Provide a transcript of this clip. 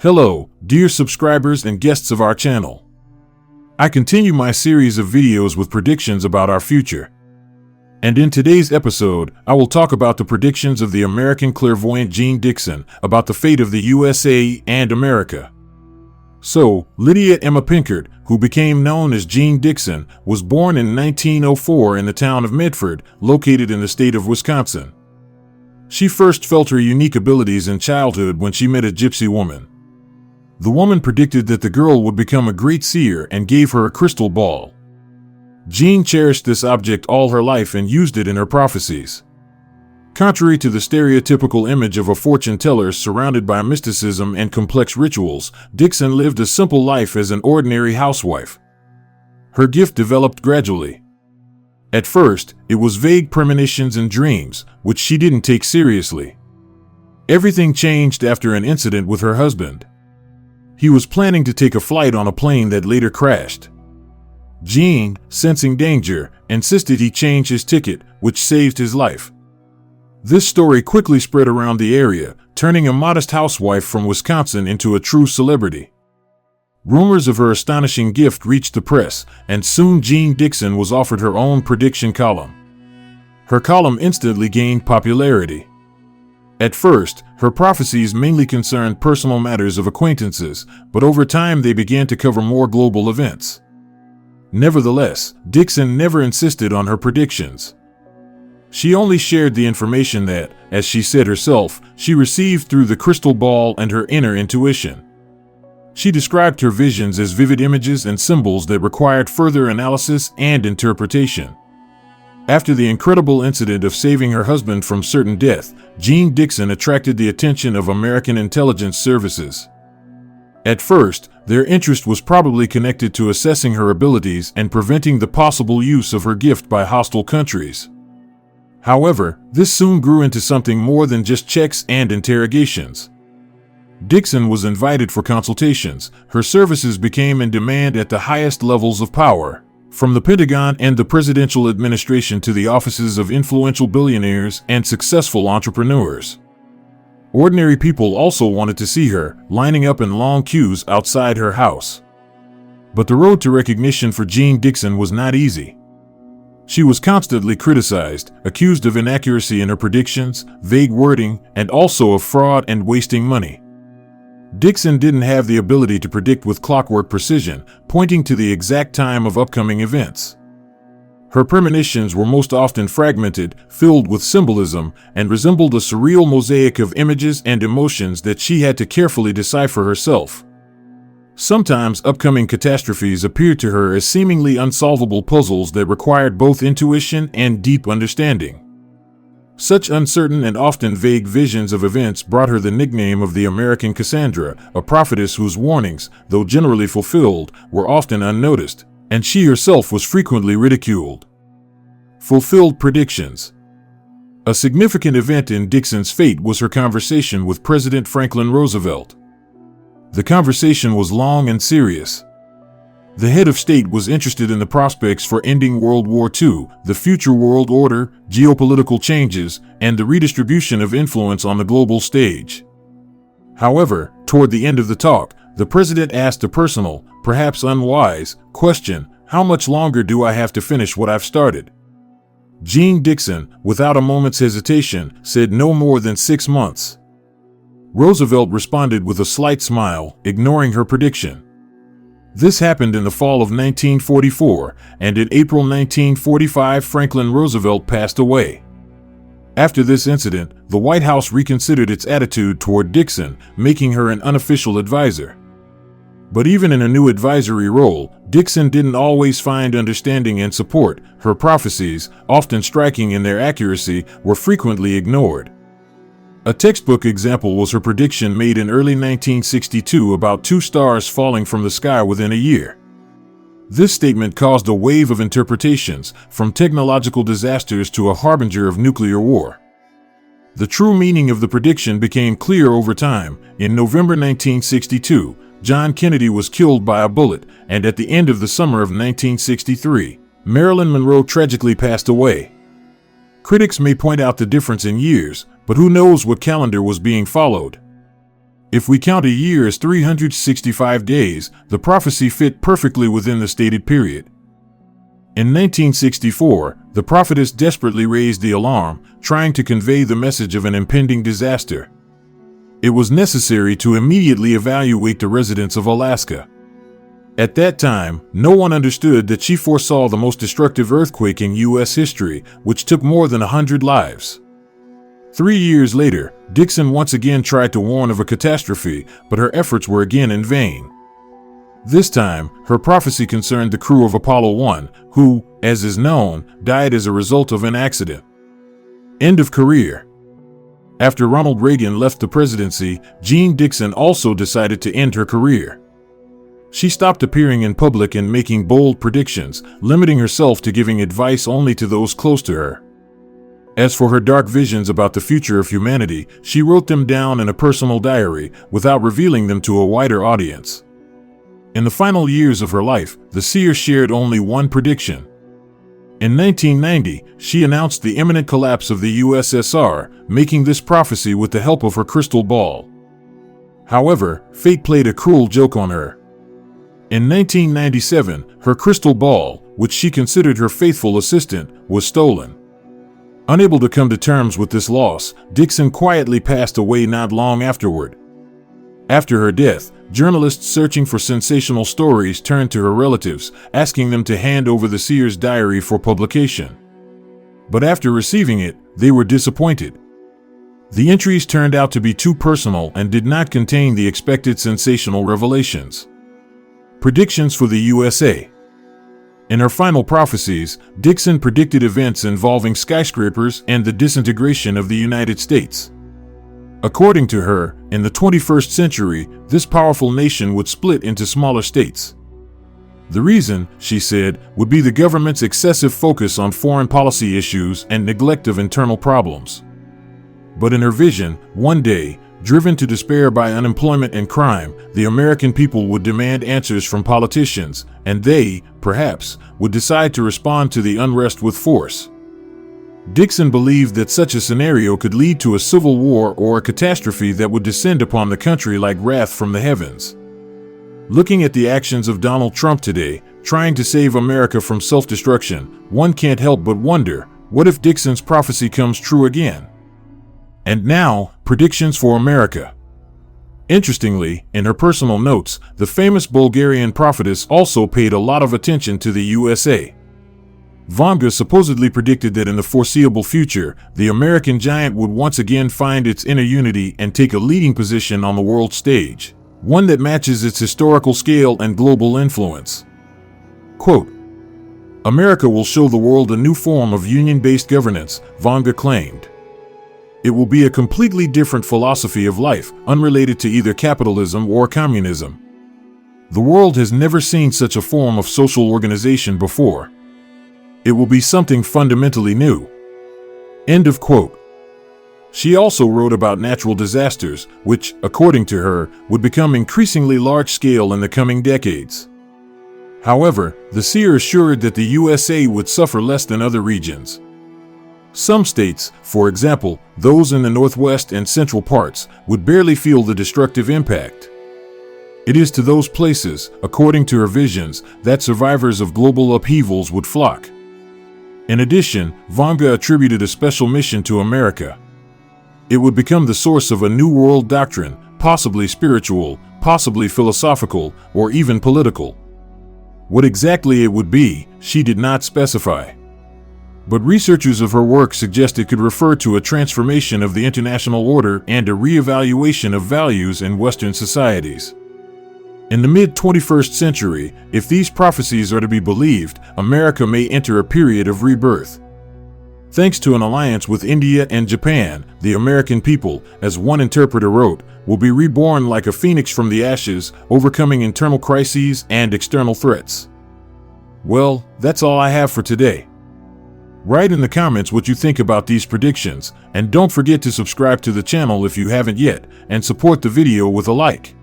Hello, dear subscribers and guests of our channel. I continue my series of videos with predictions about our future. And in today's episode, I will talk about the predictions of the American clairvoyant Jeane Dixon about the fate of the USA and America. So, Lydia Emma Pinkert, who became known as Jeane Dixon, was born in 1904 in the town of Medford, located in the state of Wisconsin. She first felt her unique abilities in childhood when she met a gypsy woman. The woman predicted that the girl would become a great seer and gave her a crystal ball. Jeane cherished this object all her life and used it in her prophecies. Contrary to the stereotypical image of a fortune teller surrounded by mysticism and complex rituals, Dixon lived a simple life as an ordinary housewife. Her gift developed gradually. At first, it was vague premonitions and dreams, which she didn't take seriously. Everything changed after an incident with her husband. He was planning to take a flight on a plane that later crashed. Jeane, sensing danger, insisted he change his ticket, which saved his life. This story quickly spread around the area, turning a modest housewife from Wisconsin into a true celebrity. Rumors of her astonishing gift reached the press, and soon Jeane Dixon was offered her own prediction column. Her column instantly gained popularity. At first, her prophecies mainly concerned personal matters of acquaintances, but over time they began to cover more global events. Nevertheless, Dixon never insisted on her predictions. She only shared the information that, as she said herself, she received through the crystal ball and her inner intuition. She described her visions as vivid images and symbols that required further analysis and interpretation. After the incredible incident of saving her husband from certain death, Jeane Dixon attracted the attention of American intelligence services. At first, their interest was probably connected to assessing her abilities and preventing the possible use of her gift by hostile countries. However, this soon grew into something more than just checks and interrogations. Dixon was invited for consultations. Her services became in demand at the highest levels of power, from the Pentagon and the presidential administration to the offices of influential billionaires and successful entrepreneurs. Ordinary people also wanted to see her, lining up in long queues outside her house. But the road to recognition for Jeane Dixon was not easy. She was constantly criticized, accused of inaccuracy in her predictions, vague wording, and also of fraud and wasting money. Dixon didn't have the ability to predict with clockwork precision, pointing to the exact time of upcoming events. Her premonitions were most often fragmented, filled with symbolism, and resembled a surreal mosaic of images and emotions that she had to carefully decipher herself. Sometimes upcoming catastrophes appeared to her as seemingly unsolvable puzzles that required both intuition and deep understanding. Such uncertain and often vague visions of events brought her the nickname of the American Cassandra, a prophetess whose warnings, though generally fulfilled, were often unnoticed, and she herself was frequently ridiculed. Fulfilled predictions. A significant event in Dixon's fate was her conversation with President Franklin Roosevelt. The conversation was long and serious. The head of state was interested in the prospects for ending World War II, the future world order, geopolitical changes, and the redistribution of influence on the global stage. However, toward the end of the talk, the president asked a personal, perhaps unwise, question: how much longer do I have to finish what I've started? Jeane Dixon, without a moment's hesitation, said no more than 6 months. Roosevelt responded with a slight smile, ignoring her prediction. This happened in the fall of 1944, and in April 1945 Franklin Roosevelt passed away. After this incident, the White House reconsidered its attitude toward Dixon, making her an unofficial advisor. But even in a new advisory role, Dixon didn't always find understanding and support. Her prophecies, often striking in their accuracy, were frequently ignored. A textbook example was her prediction made in early 1962 about 2 stars falling from the sky within a year. This statement caused a wave of interpretations, from technological disasters to a harbinger of nuclear war. The true meaning of the prediction became clear over time. In November 1962, John Kennedy was killed by a bullet, and at the end of the summer of 1963, Marilyn Monroe tragically passed away. Critics may point out the difference in years, but who knows what calendar was being followed? If we count a year as 365 days, the prophecy fit perfectly within the stated period. In 1964, the prophetess desperately raised the alarm, trying to convey the message of an impending disaster. It was necessary to immediately evaluate the residents of Alaska. At that time, no one understood that she foresaw the most destructive earthquake in U.S. history, which took more than 100 lives. 3 years later, Dixon once again tried to warn of a catastrophe, but her efforts were again in vain. This time, her prophecy concerned the crew of Apollo 1, who, as is known, died as a result of an accident. End of career. After Ronald Reagan left the presidency, Jeane Dixon also decided to end her career. She stopped appearing in public and making bold predictions, limiting herself to giving advice only to those close to her. As for her dark visions about the future of humanity, she wrote them down in a personal diary, without revealing them to a wider audience. In the final years of her life, the seer shared only one prediction. In 1990, she announced the imminent collapse of the USSR, making this prophecy with the help of her crystal ball. However, fate played a cruel joke on her. In 1997, her crystal ball, which she considered her faithful assistant, was stolen. Unable to come to terms with this loss, Dixon quietly passed away not long afterward. After her death, journalists searching for sensational stories turned to her relatives, asking them to hand over the seer's diary for publication. But after receiving it, they were disappointed. The entries turned out to be too personal and did not contain the expected sensational revelations. Predictions for the USA. In her final prophecies, Dixon predicted events involving skyscrapers and the disintegration of the United States. According to her, in the 21st century, this powerful nation would split into smaller states. The reason, she said, would be the government's excessive focus on foreign policy issues and neglect of internal problems. But in her vision, one day, driven to despair by unemployment and crime, the American people would demand answers from politicians, and they, perhaps, would decide to respond to the unrest with force. Dixon believed that such a scenario could lead to a civil war or a catastrophe that would descend upon the country like wrath from the heavens. Looking at the actions of Donald Trump today, trying to save America from self-destruction, one can't help but wonder, what if Dixon's prophecy comes true again? And now, predictions for America. Interestingly, in her personal notes, the famous Bulgarian prophetess also paid a lot of attention to the USA. Vanga supposedly predicted that in the foreseeable future, the American giant would once again find its inner unity and take a leading position on the world stage, one that matches its historical scale and global influence. Quote, "America will show the world a new form of union-based governance," Vanga claimed. It will be a completely different philosophy of life, unrelated to either capitalism or communism. The world has never seen such a form of social organization before. It will be something fundamentally new. End of quote. She also wrote about natural disasters, which, according to her, would become increasingly large-scale in the coming decades. However, the seer assured that the USA would suffer less than other regions. Some states, for example, those in the northwest and central parts, would barely feel the destructive impact. It is to those places, according to her visions, that survivors of global upheavals would flock. In addition, Vanga attributed a special mission to America. It would become the source of a new world doctrine, possibly spiritual, possibly philosophical, or even political. What exactly it would be, she did not specify. But researchers of her work suggest it could refer to a transformation of the international order and a re-evaluation of values in Western societies. In the mid-21st century, if these prophecies are to be believed, America may enter a period of rebirth. Thanks to an alliance with India and Japan, the American people, as one interpreter wrote, will be reborn like a phoenix from the ashes, overcoming internal crises and external threats. Well, that's all I have for today. Write in the comments what you think about these predictions, and don't forget to subscribe to the channel if you haven't yet, and support the video with a like.